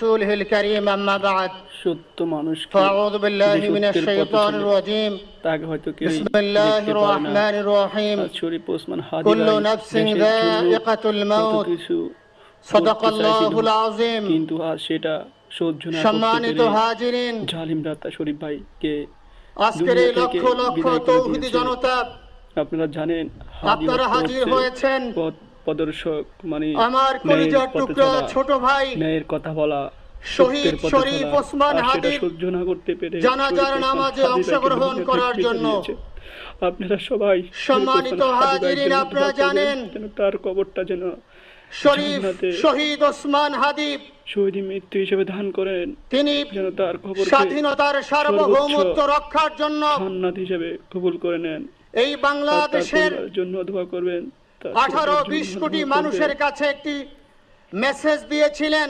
ورسوله الكريم أما بعد সত্য মানুষকে فأعوذ بالله যদি من সত্যের পথে الشيطان চলে, الرجيم তাকে হয়তো কেউ بسم الله দেখতে পারে না। الرحمن الرحيم আর শরীফ ওসমান হাদি كل ভাই نفس দেশের জন্য ذائقة কত الموت কিছু صدق করতে الله চাইছিল, العظيم কিন্তু আজ সেটা সহ্য না করতে সম্মানিত পেরে হাজিরিন, জালিমরা তার শরীফ ভাইকে আজকের এই দুনিয়া থেকে লক্ষ লক্ষ বিদায় করে তৌহিদি দিয়েছে। জনতা আপনারা জানেন হাদি আপনারা অর্থ হাজির হচ্ছে হয়েছেন। পথ প্রদর্শক, মানে আমার ন্যায়ের কলিজার পথে টুকরা চলা, ছোট ভাই ন্যায়ের কথা বলা, শহীদ সত্যের পথে শরীফ চলা। ওসমান আর সেটা হাদির সহ্য না করতে পেরে জানাজার শরীফ ওসমান নামাজে হাদি ভাইকে অংশগ্রহণ দুনিয়া করার থেকে জন্য বিদায় দিয়েছে। আপনারা সবাই সম্মানিত হাজিরিন, আপনারা জানেন যেন তার কবরটা যেন শরীফ জান্নাতে শহীদ ওসমান হাদি শহীদ মৃত্যু হিসেবে দান করেন, তিনি যেন তার কবরকে স্বাধীনতার সার্বভৌমত্ব রক্ষার জন্য জান্নাত হিসেবে কবুল করে নেন। এই আর তার বাংলাদেশের পরিবারের জন্য দোয়া করবেন, তার 18-20 জন্য কোটি দোয়া মানুষের করবেন। কাছে একটি মেসেজ দিয়েছিলেন